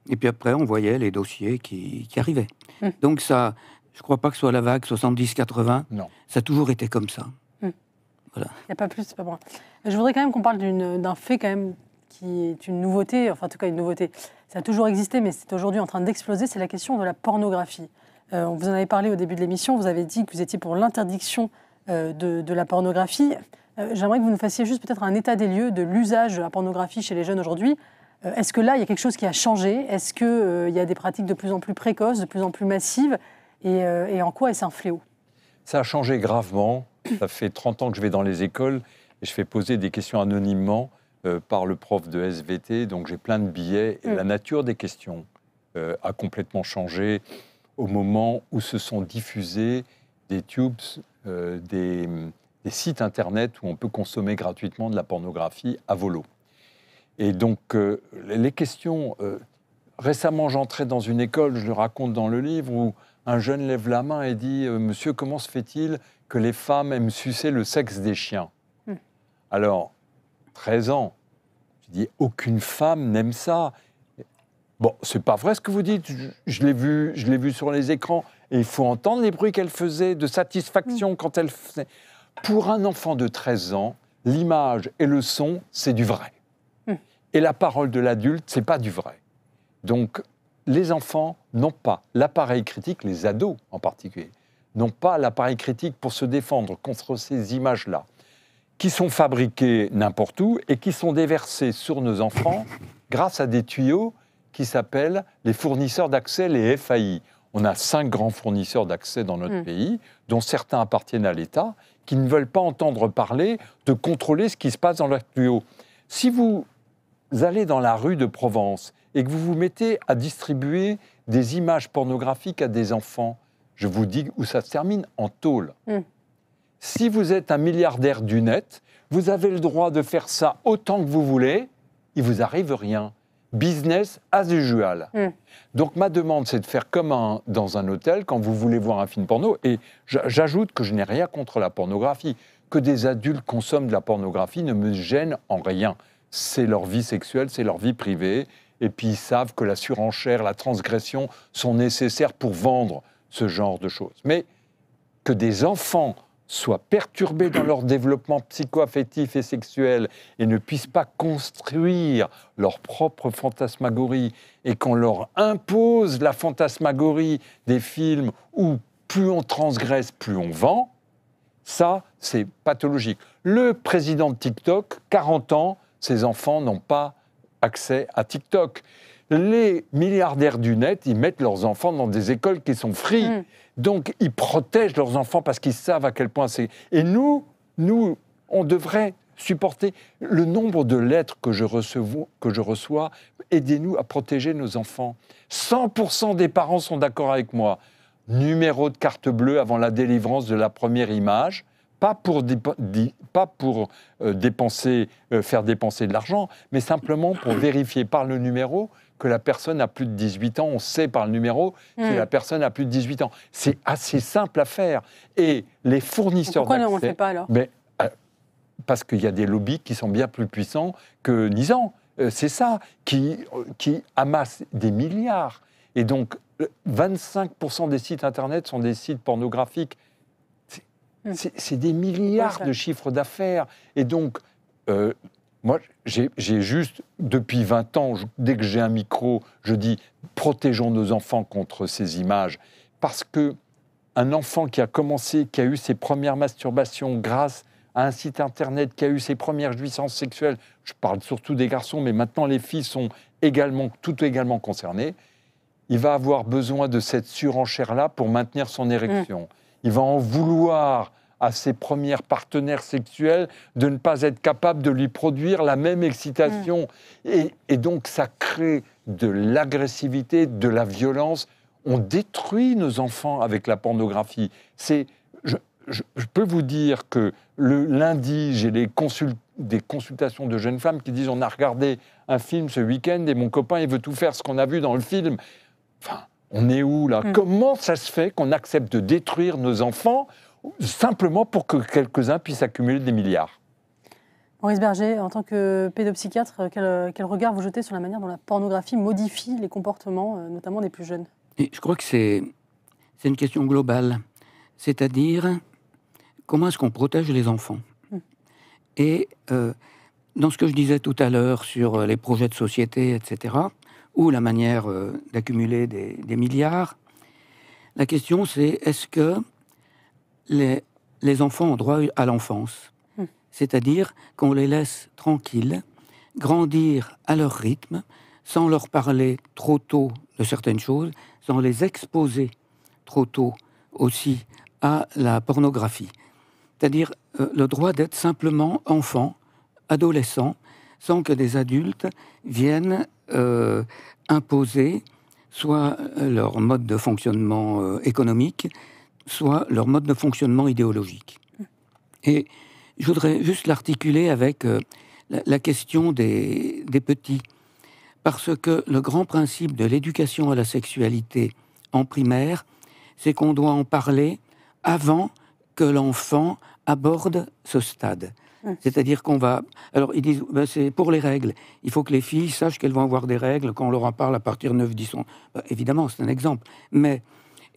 Et puis après, on voyait les dossiers qui arrivaient. Donc ça, je ne crois pas que ce soit la vague 70-80. Non. Ça a toujours été comme ça. Voilà. Il n'y a pas plus, c'est pas bon. Je voudrais quand même qu'on parle d'un fait quand même qui est une nouveauté, enfin en tout cas une nouveauté. Ça a toujours existé, mais c'est aujourd'hui en train d'exploser, c'est la question de la pornographie. Vous en avez parlé au début de l'émission, vous avez dit que vous étiez pour l'interdiction de la pornographie. J'aimerais que vous nous fassiez juste peut-être un état des lieux de l'usage de la pornographie chez les jeunes aujourd'hui. Est-ce que là, il y a quelque chose qui a changé? Est-ce qu'il y a des pratiques de plus en plus précoces, de plus en plus massives? Et en quoi est-ce un fléau? Ça a changé gravement. Ça fait 30 ans que je vais dans les écoles et je fais poser des questions anonymement par le prof de SVT. Donc j'ai plein de billets. Et la nature des questions a complètement changé au moment où se sont diffusés des tubes, des sites internet où on peut consommer gratuitement de la pornographie à volo. Et donc, les questions... récemment, j'entrais dans une école, je le raconte dans le livre, où un jeune lève la main et dit « Monsieur, comment se fait-il que les femmes aiment sucer le sexe des chiens ?» Alors, 13 ans, je dis « Aucune femme n'aime ça. » Bon, c'est pas vrai ce que vous dites, je l'ai vu sur les écrans, et il faut entendre les bruits qu'elle faisait, de satisfaction quand elle faisait. Pour un enfant de 13 ans, l'image et le son, c'est du vrai. Et la parole de l'adulte, c'est pas du vrai. Donc, les enfants n'ont pas l'appareil critique, les ados en particulier, n'ont pas l'appareil critique pour se défendre contre ces images-là, qui sont fabriquées n'importe où et qui sont déversées sur nos enfants grâce à des tuyaux qui s'appellent les fournisseurs d'accès, les FAI. On a 5 grands fournisseurs d'accès dans notre pays, dont certains appartiennent à l'État, qui ne veulent pas entendre parler de contrôler ce qui se passe dans leurs tuyaux. Si vous allez dans la rue de Provence et que vous vous mettez à distribuer des images pornographiques à des enfants, je vous dis où ça se termine, en tôle. Si vous êtes un milliardaire du net, vous avez le droit de faire ça autant que vous voulez, il ne vous arrive rien. Business as usual. Donc ma demande, c'est de faire comme dans un hôtel, quand vous voulez voir un film porno, et j'ajoute que je n'ai rien contre la pornographie, que des adultes consomment de la pornographie ne me gêne en rien. C'est leur vie sexuelle, c'est leur vie privée. Et puis ils savent que la surenchère, la transgression sont nécessaires pour vendre ce genre de choses. Mais que des enfants soient perturbés dans leur développement psycho-affectif et sexuel et ne puissent pas construire leur propre fantasmagorie et qu'on leur impose la fantasmagorie des films où plus on transgresse, plus on vend, ça, c'est pathologique. Le président de TikTok, 40 ans, ses enfants n'ont pas accès à TikTok. Les milliardaires du net, ils mettent leurs enfants dans des écoles qui sont free. Donc, ils protègent leurs enfants parce qu'ils savent à quel point c'est... Et nous, on devrait supporter le nombre de lettres que je reçois. Aidez-nous à protéger nos enfants. 100% des parents sont d'accord avec moi. Numéro de carte bleue avant la délivrance de la première image. Pas pour faire dépenser de l'argent, mais simplement pour vérifier par le numéro que la personne a plus de 18 ans. On sait par le numéro si la personne a plus de 18 ans. C'est assez simple à faire. Et les fournisseurs d'accès... Pourquoi on ne le fait pas alors ? Parce qu'il y a des lobbies qui sont bien plus puissants que Nizan. C'est ça, qui amassent des milliards. Et donc, 25% des sites Internet sont des sites pornographiques. C'est des milliards de chiffres d'affaires. Et donc, moi, j'ai juste, depuis 20 ans, dès que j'ai un micro, je dis « protégeons nos enfants contre ces images ». Parce qu'un enfant qui a commencé, qui a eu ses premières masturbations grâce à un site Internet, qui a eu ses premières jouissances sexuelles, je parle surtout des garçons, mais maintenant les filles sont toutes également concernées, il va avoir besoin de cette surenchère-là pour maintenir son érection. Il va en vouloir à ses premiers partenaires sexuels de ne pas être capable de lui produire la même excitation. Et donc, ça crée de l'agressivité, de la violence. On détruit nos enfants avec la pornographie. Je peux vous dire que le lundi, j'ai des consultations de jeunes femmes qui disent « On a regardé un film ce week-end et mon copain, il veut tout faire ce qu'on a vu dans le film. » Enfin, on est où, là ? Comment ça se fait qu'on accepte de détruire nos enfants simplement pour que quelques-uns puissent accumuler des milliards. Maurice Berger, en tant que pédopsychiatre, quel regard vous jetez sur la manière dont la pornographie modifie les comportements, notamment des plus jeunes? Et je crois que c'est une question globale, c'est-à-dire comment est-ce qu'on protège les enfants. Et dans ce que je disais tout à l'heure sur les projets de société, etc., ou la manière d'accumuler des milliards, la question c'est est-ce que les enfants ont droit à l'enfance? C'est-à-dire qu'on les laisse tranquilles, grandir à leur rythme, sans leur parler trop tôt de certaines choses, sans les exposer trop tôt aussi à la pornographie. C'est-à-dire le droit d'être simplement enfant, adolescent, sans que des adultes viennent imposer soit leur mode de fonctionnement économique, soit leur mode de fonctionnement idéologique. Et je voudrais juste l'articuler avec la question des petits. Parce que le grand principe de l'éducation à la sexualité en primaire, c'est qu'on doit en parler avant que l'enfant aborde ce stade. C'est-à-dire qu'on va... Alors, ils disent, ben, c'est pour les règles. Il faut que les filles sachent qu'elles vont avoir des règles quand on leur en parle à partir de 9-10 ans. Ben, évidemment, c'est un exemple. Mais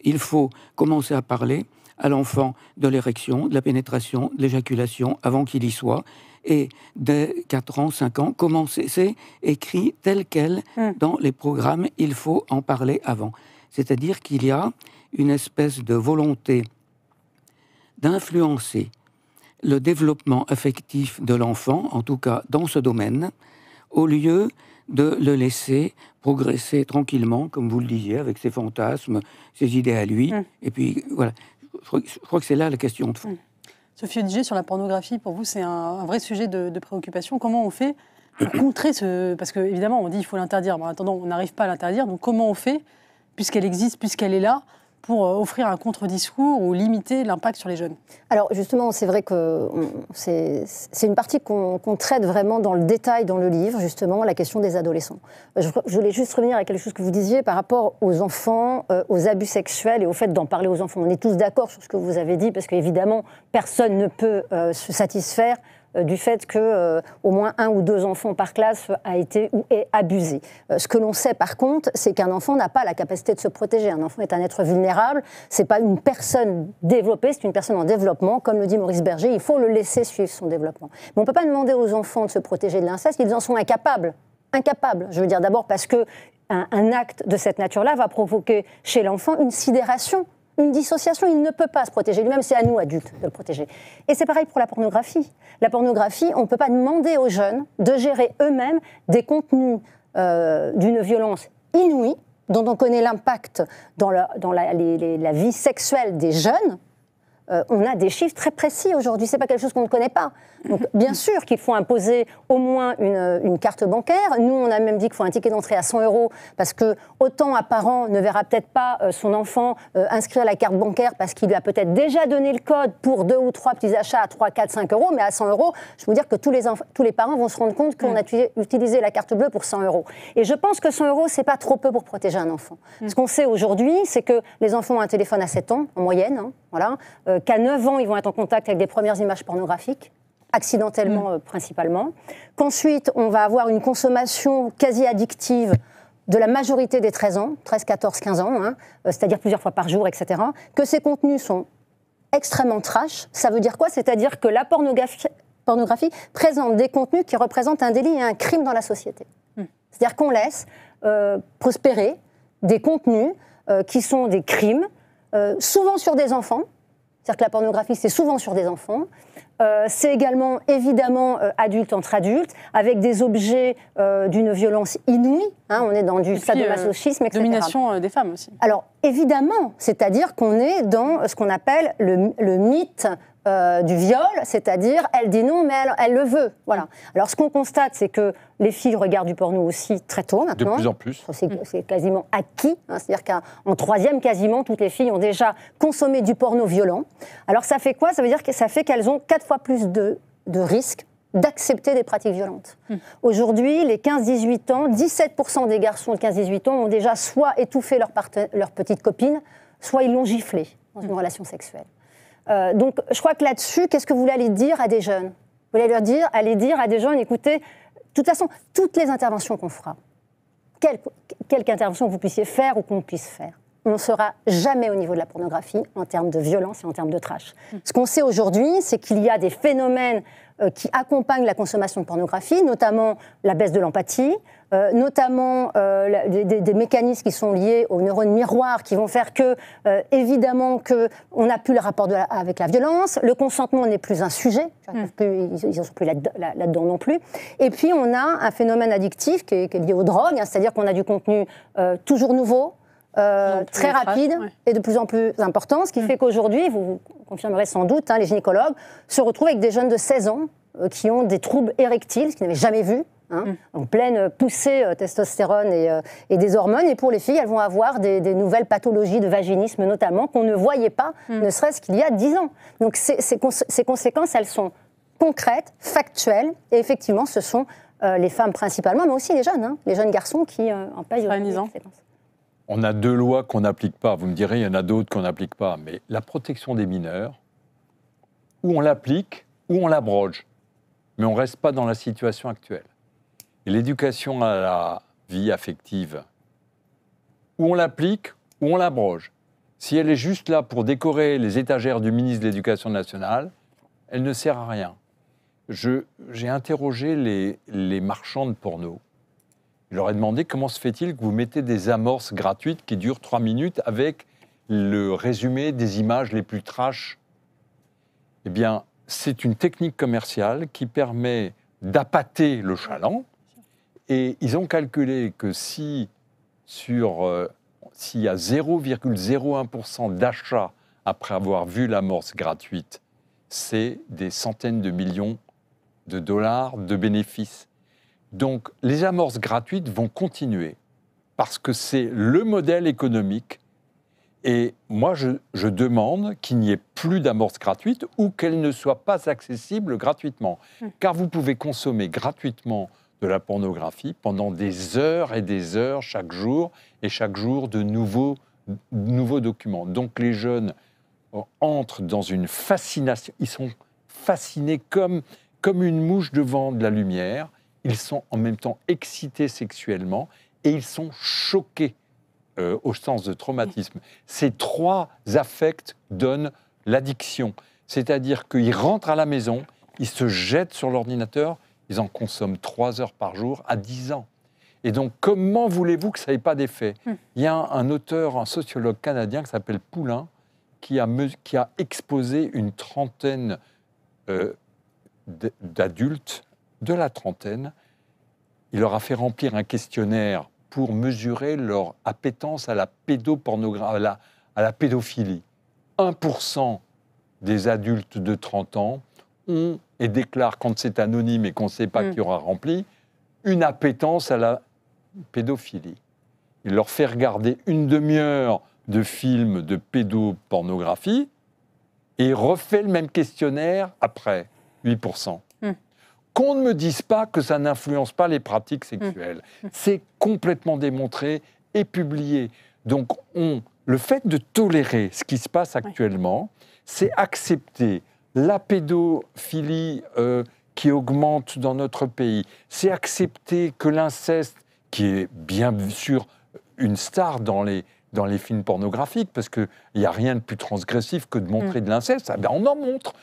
il faut commencer à parler à l'enfant de l'érection, de la pénétration, de l'éjaculation, avant qu'il y soit. Et dès 4 ans, 5 ans, commencer, c'est écrit tel quel dans les programmes, il faut en parler avant. C'est-à-dire qu'il y a une espèce de volonté d'influencer le développement affectif de l'enfant, en tout cas dans ce domaine, au lieu de le laisser progresser tranquillement, comme vous le disiez, avec ses fantasmes, ses idées à lui. Et puis, voilà. Je crois que c'est là la question de fond. Sophie Odiger, sur la pornographie, pour vous, c'est un vrai sujet de préoccupation. Comment on fait pour contrer ce... Parce qu'évidemment, on dit qu'il faut l'interdire. Bon, en attendant, on n'arrive pas à l'interdire. Donc comment on fait, puisqu'elle existe, puisqu'elle est là, pour offrir un contre-discours ou limiter l'impact sur les jeunes? Alors justement, c'est vrai que c'est une partie qu'on traite vraiment dans le détail dans le livre, justement, la question des adolescents. Je voulais juste revenir à quelque chose que vous disiez par rapport aux enfants, aux abus sexuels et au fait d'en parler aux enfants. On est tous d'accord sur ce que vous avez dit, parce qu'évidemment, personne ne peut se satisfaire du fait que au moins 1 ou 2 enfants par classe a été ou est abusé. Ce que l'on sait par contre, c'est qu'un enfant n'a pas la capacité de se protéger. Un enfant est un être vulnérable, c'est pas une personne développée, c'est une personne en développement. Comme le dit Maurice Berger, il faut le laisser suivre son développement. Mais on peut pas demander aux enfants de se protéger de l'inceste, ils en sont incapables. Incapables. Je veux dire d'abord parce que un acte de cette nature-là va provoquer chez l'enfant une sidération, une dissociation, il ne peut pas se protéger lui-même, c'est à nous, adultes, de le protéger. Et c'est pareil pour la pornographie. La pornographie, on ne peut pas demander aux jeunes de gérer eux-mêmes des contenus d'une violence inouïe, dont on connaît l'impact dans la vie sexuelle des jeunes. On a des chiffres très précis aujourd'hui, c'est pas quelque chose qu'on ne connaît pas. Donc bien sûr qu'il faut imposer au moins une carte bancaire. Nous, on a même dit qu'il faut un ticket d'entrée à 100 €, parce que autant un parent ne verra peut-être pas son enfant inscrire la carte bancaire parce qu'il lui a peut-être déjà donné le code pour 2 ou 3 petits achats à 3, 4, 5 €, mais à 100 €, je peux vous dire que tous les parents vont se rendre compte qu'on a utilisé la carte bleue pour 100 €. Et je pense que 100 €, c'est pas trop peu pour protéger un enfant. Ce qu'on sait aujourd'hui, c'est que les enfants ont un téléphone à 7 ans, en moyenne, hein, voilà, qu'à 9 ans, ils vont être en contact avec des premières images pornographiques, accidentellement principalement, qu'ensuite, on va avoir une consommation quasi addictive de la majorité des 13 ans, 13, 14, 15 ans, hein, c'est-à-dire plusieurs fois par jour, etc., que ces contenus sont extrêmement trash. Ça veut dire quoi? C'est-à-dire que la pornographie présente des contenus qui représentent un délit et un crime dans la société. C'est-à-dire qu'on laisse prospérer des contenus qui sont des crimes, souvent sur des enfants. C'est-à-dire que la pornographie, c'est souvent sur des enfants. C'est également, évidemment, adulte entre adultes, avec des objets d'une violence inouïe. Hein, on est dans du sadomasochisme, etc. Domination des femmes aussi. Alors, évidemment, c'est-à-dire qu'on est dans ce qu'on appelle le mythe du viol, c'est-à-dire elle dit non, mais elle le veut. Voilà. Alors, ce qu'on constate, c'est que les filles regardent du porno aussi très tôt maintenant. De plus en plus. C'est quasiment acquis. Hein, c'est-à-dire qu'en 3e, quasiment, toutes les filles ont déjà consommé du porno violent. Alors, ça fait quoi? Ça veut dire que ça fait qu'elles ont 4 fois plus de risques d'accepter des pratiques violentes. Aujourd'hui, les 15-18 ans, 17% des garçons de 15-18 ans ont déjà soit étouffé leur petite copine, soit ils l'ont giflé dans une relation sexuelle. Donc, je crois que là-dessus, qu'est-ce que vous voulez aller dire à des jeunes? Vous voulez aller dire à des jeunes, écoutez, de toute façon, toutes les interventions qu'on fera, quelque intervention que vous puissiez faire ou qu'on puisse faire, on ne sera jamais au niveau de la pornographie en termes de violence et en termes de trash. Ce qu'on sait aujourd'hui, c'est qu'il y a des phénomènes qui accompagnent la consommation de pornographie, notamment la baisse de l'empathie, notamment des mécanismes qui sont liés aux neurones miroirs qui vont faire que, évidemment, qu'on n'a plus le rapport avec la violence, le consentement n'est plus un sujet, ils ne sont plus là-dedans non plus. Et puis, on a un phénomène addictif qui est lié aux drogues, c'est-à-dire qu'on a du contenu toujours nouveau, très rapide et de plus en plus important, ce qui fait qu'aujourd'hui, vous confirmerez sans doute, les gynécologues se retrouvent avec des jeunes de 16 ans qui ont des troubles érectiles, ce qu'ils n'avaient jamais vu, en pleine poussée testostérone et des hormones. Et pour les filles, elles vont avoir des nouvelles pathologies de vaginisme notamment qu'on ne voyait pas, ne serait-ce qu'il y a 10 ans. Donc ces conséquences, elles sont concrètes, factuelles, et effectivement, ce sont les femmes principalement, mais aussi les jeunes garçons qui en payent les conséquences. On a 2 lois qu'on n'applique pas. Vous me direz, il y en a d'autres qu'on n'applique pas. Mais la protection des mineurs, ou on l'applique, ou on l'abroge. Mais on ne reste pas dans la situation actuelle. Et l'éducation à la vie affective, ou on l'applique, ou on l'abroge. Si elle est juste là pour décorer les étagères du ministre de l'Éducation nationale, elle ne sert à rien. J'ai interrogé les marchands de porno. Je leur ai demandé comment se fait-il que vous mettez des amorces gratuites qui durent 3 minutes avec le résumé des images les plus trash. Eh bien, c'est une technique commerciale qui permet d'appâter le chaland. Et ils ont calculé que s'il y a 0,01% d'achats après avoir vu l'amorce gratuite, c'est des centaines de millions de dollars de bénéfices. Donc, les amorces gratuites vont continuer parce que c'est le modèle économique. Et moi, je demande qu'il n'y ait plus d'amorces gratuites ou qu'elles ne soient pas accessibles gratuitement. Car vous pouvez consommer gratuitement de la pornographie pendant des heures et des heures chaque jour, et chaque jour de nouveaux documents. Donc, les jeunes entrent dans une fascination. Ils sont fascinés comme une mouche devant de la lumière. Ils sont en même temps excités sexuellement et ils sont choqués au sens de traumatisme. Ces 3 affects donnent l'addiction. C'est-à-dire qu'ils rentrent à la maison, ils se jettent sur l'ordinateur, ils en consomment 3 heures par jour à 10 ans. Et donc, comment voulez-vous que ça n'ait pas d'effet ? Il y a un auteur, un sociologue canadien qui s'appelle Poulain, qui a exposé une trentaine d'adultes de la trentaine. Il leur a fait remplir un questionnaire pour mesurer leur appétence à la pédophilie. 1% des adultes de 30 ans ont, et déclarent, quand c'est anonyme et qu'on ne sait pas qui aura rempli, une appétence à la pédophilie. Il leur fait regarder une demi-heure de films de pédopornographie et refait le même questionnaire après, 8%. Qu'on ne me dise pas que ça n'influence pas les pratiques sexuelles. C'est complètement démontré et publié. Donc, le fait de tolérer ce qui se passe actuellement, c'est accepter la pédophilie qui augmente dans notre pays. C'est accepter que l'inceste, qui est bien sûr une star dans les films pornographiques, parce qu'il n'y a rien de plus transgressif que de montrer de l'inceste, eh bien on en montre,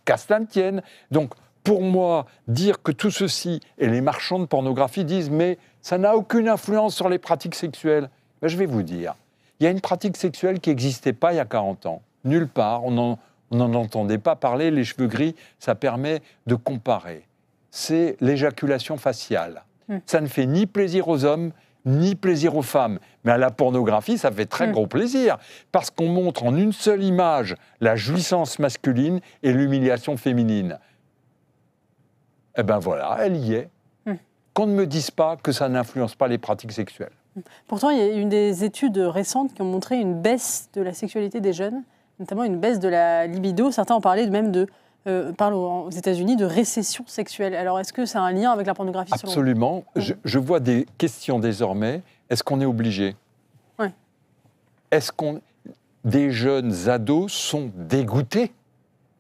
qu'à cela ne tienne. Donc, pour moi, dire que tout ceci, et les marchands de pornographie disent « mais ça n'a aucune influence sur les pratiques sexuelles », ben, je vais vous dire, il y a une pratique sexuelle qui n'existait pas il y a 40 ans. Nulle part, on n'en entendait pas parler, les cheveux gris, ça permet de comparer. C'est l'éjaculation faciale. Ça ne fait ni plaisir aux hommes, ni plaisir aux femmes. Mais à la pornographie, ça fait très gros plaisir, parce qu'on montre en une seule image la jouissance masculine et l'humiliation féminine. Eh bien voilà, elle y est. Qu'on ne me dise pas que ça n'influence pas les pratiques sexuelles. Pourtant, il y a une des études récentes qui ont montré une baisse de la sexualité des jeunes, notamment une baisse de la libido. Certains ont parlé même parlent aux États-Unis de récession sexuelle. Alors, est-ce que ça a un lien avec la pornographie ? Absolument. Je vois des questions désormais. Est-ce qu'on est obligé ? Oui. Est-ce des jeunes ados sont dégoûtés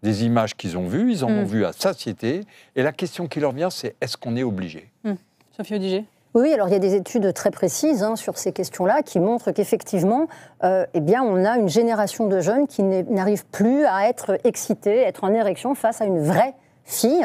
des images qu'ils ont vues, ils en ont vu à satiété, et la question qui leur vient, c'est est-ce qu'on est obligé? Sophie Audiger. Oui, alors il y a des études très précises sur ces questions-là qui montrent qu'effectivement, eh bien, on a une génération de jeunes qui n'arrivent plus à être excités, être en érection face à une vraie fille,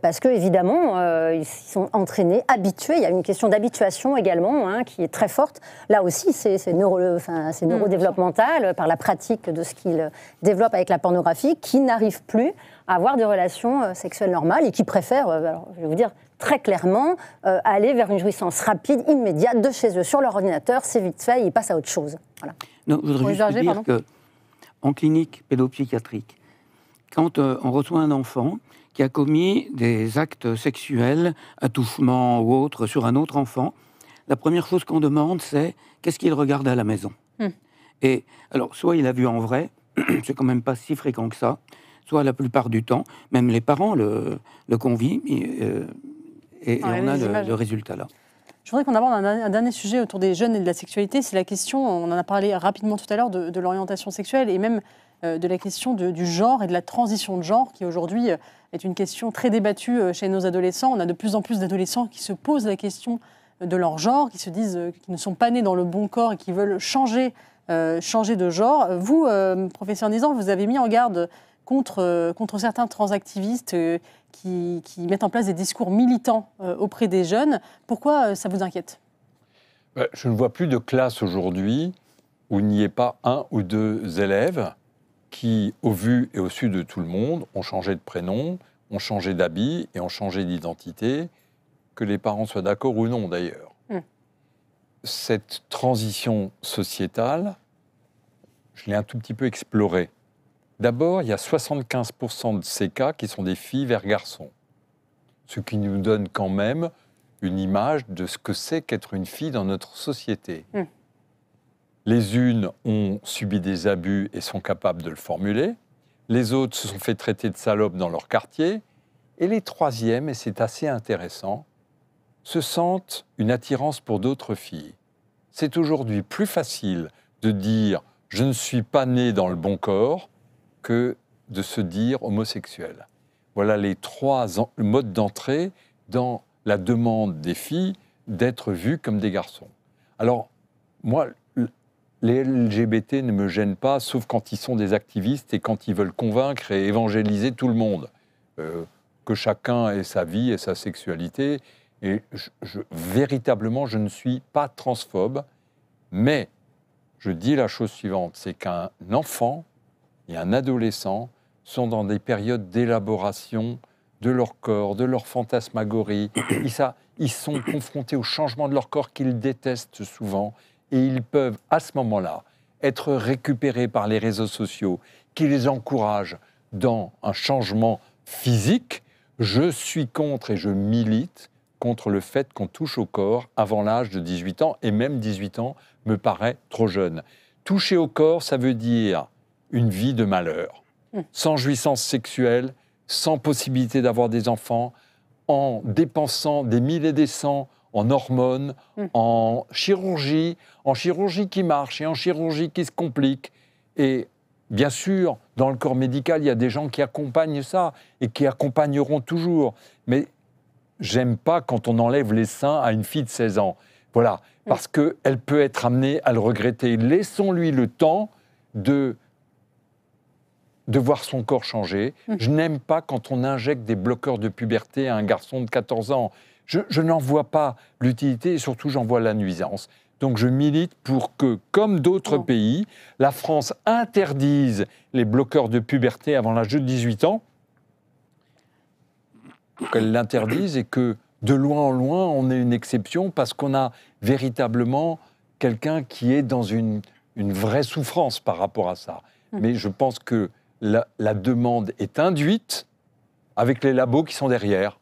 parce que évidemment, ils sont entraînés, habitués. Il y a une question d'habituation également qui est très forte. Là aussi, c'est neurodéveloppemental par la pratique de ce qu'ils développent avec la pornographie, qui n'arrivent plus à avoir des relations sexuelles normales et qui préfèrent, alors, je vais vous dire très clairement, aller vers une jouissance rapide, immédiate, de chez eux, sur leur ordinateur, c'est vite fait, ils passent à autre chose. Voilà. Non, je voudrais juste dire qu'en clinique pédopsychiatrique, quand on reçoit un enfant qui a commis des actes sexuels, attouchements ou autres, sur un autre enfant, la première chose qu'on demande, c'est qu'est-ce qu'il regarde à la maison. Et alors, soit il a vu en vrai, c'est quand même pas si fréquent que ça, soit la plupart du temps, même les parents le confient, et on a le résultat là. Je voudrais qu'on aborde un dernier sujet autour des jeunes et de la sexualité, c'est la question, on en a parlé rapidement tout à l'heure, de l'orientation sexuelle et même de la question du genre et de la transition de genre, qui aujourd'hui est une question très débattue chez nos adolescents. On a de plus en plus d'adolescents qui se posent la question de leur genre, qui se disent qu'ils ne sont pas nés dans le bon corps et qui veulent changer de genre. Vous, professeur Nizan, vous avez mis en garde contre certains transactivistes qui mettent en place des discours militants auprès des jeunes. Pourquoi ça vous inquiète ? Je ne vois plus de classe aujourd'hui où il n'y ait pas un ou deux élèves qui, au vu et au su de tout le monde, ont changé de prénom, ont changé d'habit et ont changé d'identité, que les parents soient d'accord ou non d'ailleurs. Cette transition sociétale, je l'ai un tout petit peu explorée. D'abord, il y a 75% de ces cas qui sont des filles vers garçons, ce qui nous donne quand même une image de ce que c'est qu'être une fille dans notre société. Les unes ont subi des abus et sont capables de le formuler. Les autres se sont fait traiter de salopes dans leur quartier. Et les troisièmes, et c'est assez intéressant, se sentent une attirance pour d'autres filles. C'est aujourd'hui plus facile de dire « je ne suis pas né dans le bon corps » que de se dire homosexuel. Voilà les trois modes d'entrée dans la demande des filles d'être vues comme des garçons. Alors, moi, les LGBT ne me gênent pas, sauf quand ils sont des activistes et quand ils veulent convaincre et évangéliser tout le monde. Que chacun ait sa vie et sa sexualité. Et véritablement, je ne suis pas transphobe, mais je dis la chose suivante, c'est qu'un enfant et un adolescent sont dans des périodes d'élaboration de leur corps, de leur fantasmagorie. Ils sont confrontés au changement de leur corps qu'ils détestent souvent. Et ils peuvent, à ce moment-là, être récupérés par les réseaux sociaux qui les encouragent dans un changement physique. Je suis contre et je milite contre le fait qu'on touche au corps avant l'âge de 18 ans, et même 18 ans me paraît trop jeune. Toucher au corps, ça veut dire une vie de malheur, sans jouissance sexuelle, sans possibilité d'avoir des enfants, en dépensant des mille et des cents en hormones, en chirurgie qui marche et en chirurgie qui se complique. Et bien sûr, dans le corps médical, il y a des gens qui accompagnent ça et qui accompagneront toujours. Mais j'aime pas quand on enlève les seins à une fille de 16 ans. Voilà, parce qu'elle peut être amenée à le regretter. Laissons-lui le temps de voir son corps changer. Je n'aime pas quand on injecte des bloqueurs de puberté à un garçon de 14 ans. Je n'en vois pas l'utilité et surtout j'en vois la nuisance. Donc je milite pour que, comme d'autres pays, la France interdise les bloqueurs de puberté avant l'âge de 18 ans, qu'elle l'interdise et que de loin en loin on ait une exception parce qu'on a véritablement quelqu'un qui est dans une vraie souffrance par rapport à ça. Mais je pense que la demande est induite avec les labos qui sont derrière.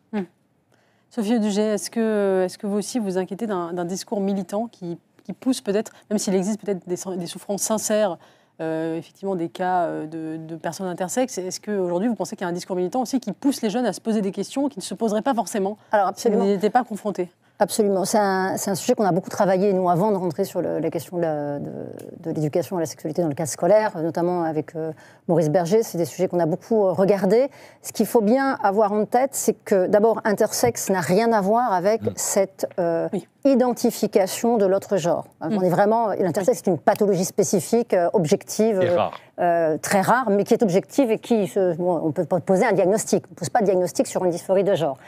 Sophie Audiger, est-ce que vous aussi vous inquiétez d'un discours militant qui pousse peut-être, même s'il existe peut-être des souffrances sincères, effectivement des cas de personnes intersexes, est-ce qu'aujourd'hui vous pensez qu'il y a un discours militant aussi qui pousse les jeunes à se poser des questions qui ne se poseraient pas forcément Alors absolument. s'ils n'y étaient pas confrontés ? Absolument. C'est un sujet qu'on a beaucoup travaillé, nous, avant de rentrer sur la question de l'éducation à la sexualité dans le cadre scolaire, notamment avec Maurice Berger. C'est des sujets qu'on a beaucoup regardés. Ce qu'il faut bien avoir en tête, c'est que, d'abord, intersexe n'a rien à voir avec cette identification de l'autre genre. On est vraiment... L'intersexe, c'est une pathologie spécifique, objective, et rare. très rare, mais qui est objective et qui... on peut poser un diagnostic. On ne pose pas de diagnostic sur une dysphorie de genre.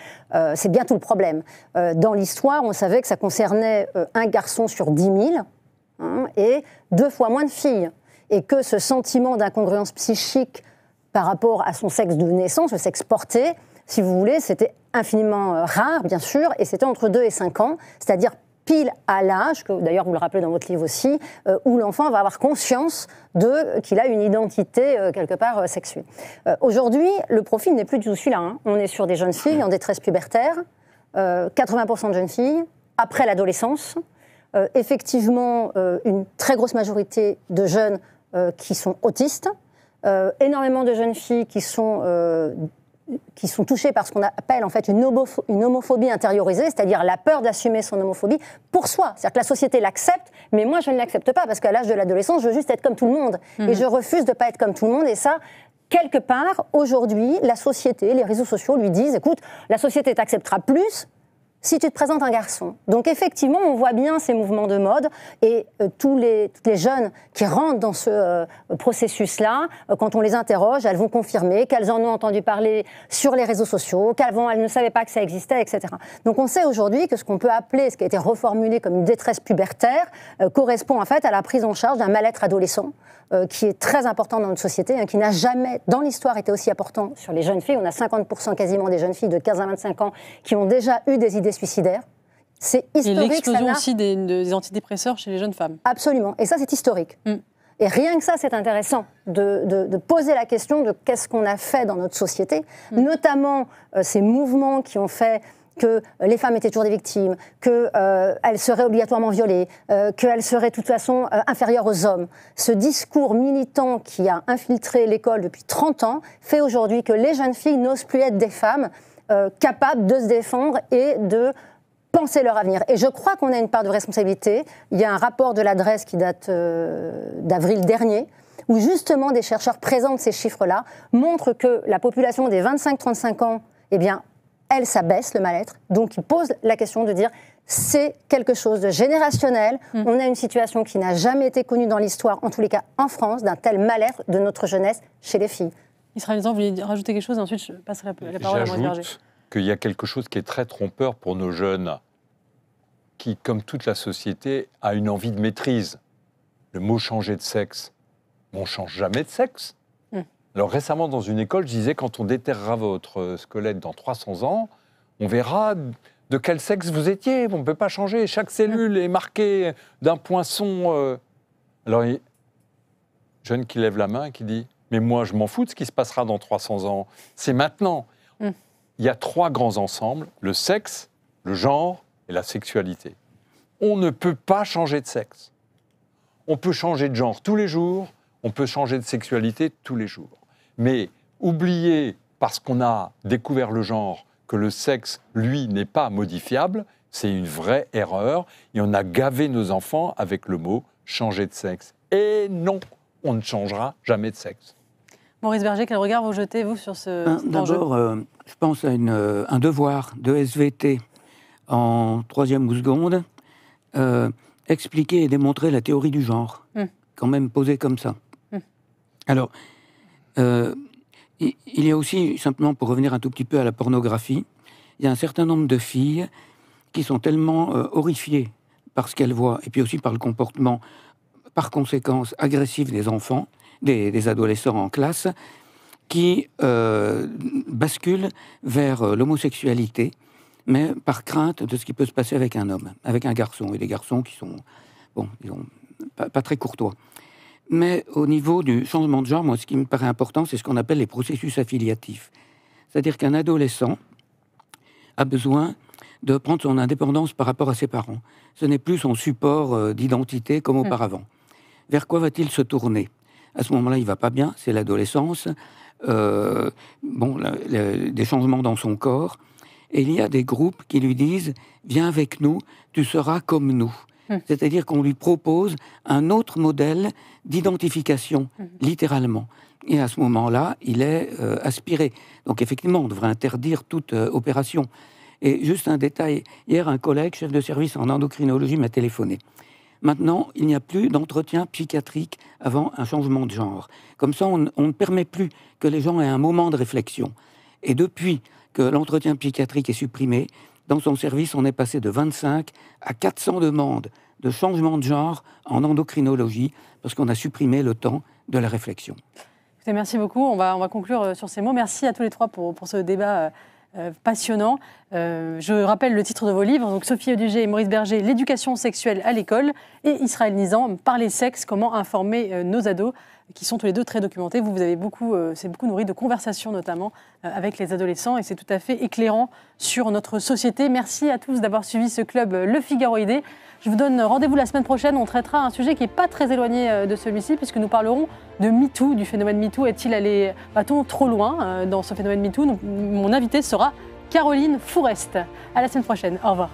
C'est bien tout le problème. Dans l'histoire, on savait que ça concernait un garçon sur 10 000 et 2 fois moins de filles. Et que ce sentiment d'incongruence psychique par rapport à son sexe de naissance, le sexe porté, si vous voulez, c'était infiniment rare, bien sûr, et c'était entre 2 et 5 ans, c'est-à-dire pile à l'âge, que d'ailleurs vous le rappelez dans votre livre aussi, où l'enfant va avoir conscience qu'il a une identité quelque part sexuée. Aujourd'hui, le profil n'est plus du tout celui-là. On est sur des jeunes filles en détresse pubertaire, 80% de jeunes filles, après l'adolescence, effectivement une très grosse majorité de jeunes qui sont autistes, énormément de jeunes filles qui sont touchées par ce qu'on appelle en fait une homophobie intériorisée, c'est-à-dire la peur d'assumer son homophobie pour soi. C'est-à-dire que la société l'accepte, mais moi je ne l'accepte pas parce qu'à l'âge de l'adolescence, je veux juste être comme tout le monde. Et je refuse de ne pas être comme tout le monde. Et ça, quelque part, aujourd'hui, la société, les réseaux sociaux lui disent, écoute, la société t'acceptera plus si tu te présentes un garçon. Donc effectivement, on voit bien ces mouvements de mode et toutes les jeunes qui rentrent dans ce processus-là, quand on les interroge, elles vont confirmer qu'elles en ont entendu parler sur les réseaux sociaux, qu'elles ne savaient pas que ça existait, etc. Donc on sait aujourd'hui que ce qu'on peut appeler, ce qui a été reformulé comme une détresse pubertaire, correspond en fait à la prise en charge d'un mal-être adolescent, qui est très important dans notre société, qui n'a jamais, dans l'histoire, été aussi important sur les jeunes filles. On a 50% quasiment des jeunes filles de 15 à 25 ans qui ont déjà eu des idées suicidaires. C'est historique. Et l'explosion aussi des antidépresseurs chez les jeunes femmes. Absolument. Et ça, c'est historique. Et rien que ça, c'est intéressant de poser la question de qu'est-ce qu'on a fait dans notre société, notamment ces mouvements qui ont fait que les femmes étaient toujours des victimes, qu'elles seraient obligatoirement violées, qu'elles seraient de toute façon inférieures aux hommes. Ce discours militant qui a infiltré l'école depuis 30 ans fait aujourd'hui que les jeunes filles n'osent plus être des femmes capables de se défendre et de penser leur avenir. Et je crois qu'on a une part de responsabilité. Il y a un rapport de l'adresse qui date d'avril dernier, où justement des chercheurs présentent ces chiffres-là, montrent que la population des 25-35 ans, eh bien, elle s'abaisse, le mal-être. Donc, ils posent la question de dire, c'est quelque chose de générationnel. On a une situation qui n'a jamais été connue dans l'histoire, en tous les cas en France, d'un tel mal-être de notre jeunesse chez les filles. Israël Lisand, vous voulez rajouter quelque chose et ensuite je passerai la parole à Maurice Berger. J'ajoute qu'il y a quelque chose qui est très trompeur pour nos jeunes, qui, comme toute la société, a une envie de maîtrise. Le mot changer de sexe, on ne change jamais de sexe. Alors récemment, dans une école, je disais, quand on déterrera votre squelette dans 300 ans, on verra de quel sexe vous étiez. On ne peut pas changer. Chaque cellule est marquée d'un poinçon. Alors, jeune qui lève la main et qui dit, mais moi, je m'en fous de ce qui se passera dans 300 ans. C'est maintenant. Il y a 3 grands ensembles, le sexe, le genre et la sexualité. On ne peut pas changer de sexe. On peut changer de genre tous les jours, on peut changer de sexualité tous les jours. Mais oublier, parce qu'on a découvert le genre, que le sexe, lui, n'est pas modifiable, c'est une vraie erreur. Et on a gavé nos enfants avec le mot « changer de sexe ». Et non, on ne changera jamais de sexe. Maurice Berger, quel regard vous jetez, vous, sur cet enjeu ? D'abord, je pense à un devoir de SVT en 3e ou seconde, expliquer et démontrer la théorie du genre, quand même posée comme ça. Alors, il y a aussi, simplement pour revenir un tout petit peu à la pornographie, il y a un certain nombre de filles qui sont tellement horrifiées par ce qu'elles voient, et puis aussi par le comportement, par conséquence, agressif des enfants, des adolescents en classe, qui basculent vers l'homosexualité, mais par crainte de ce qui peut se passer avec un homme, avec un garçon, et des garçons qui sont, bon, disons, pas très courtois. Mais au niveau du changement de genre, moi, ce qui me paraît important, c'est ce qu'on appelle les processus affiliatifs. C'est-à-dire qu'un adolescent a besoin de prendre son indépendance par rapport à ses parents. Ce n'est plus son support d'identité comme auparavant. Vers quoi va-t-il se tourner ? À ce moment-là, il ne va pas bien, c'est l'adolescence, des changements dans son corps. Et il y a des groupes qui lui disent « Viens avec nous, tu seras comme nous ». C'est-à-dire qu'on lui propose un autre modèle d'identification, littéralement. Et à ce moment-là, il est aspiré. Donc effectivement, on devrait interdire toute opération. Et juste un détail, hier, un collègue, chef de service en endocrinologie, m'a téléphoné. Maintenant, il n'y a plus d'entretien psychiatrique avant un changement de genre. Comme ça, on ne permet plus que les gens aient un moment de réflexion. Et depuis que l'entretien psychiatrique est supprimé, dans son service, on est passé de 25 à 400 demandes de changement de genre en endocrinologie, parce qu'on a supprimé le temps de la réflexion. Écoutez, merci beaucoup. On va conclure sur ces mots. Merci à tous les trois pour ce débat passionnant. Je rappelle le titre de vos livres, donc Sophie Audugé et Maurice Berger, L'éducation sexuelle à l'école, et Israël Nisand, Parler sexe, comment informer nos ados, qui sont tous les deux très documentés. Vous avez c'est beaucoup nourri de conversations, notamment avec les adolescents, et c'est tout à fait éclairant sur notre société. Merci à tous d'avoir suivi ce club Le Figaroïdé. Je vous donne rendez-vous la semaine prochaine. On traitera un sujet qui n'est pas très éloigné de celui-ci, puisque nous parlerons de MeToo, du phénomène MeToo. Va-t-on trop loin dans ce phénomène MeToo? Mon invité sera Caroline Fourest. À la semaine prochaine. Au revoir.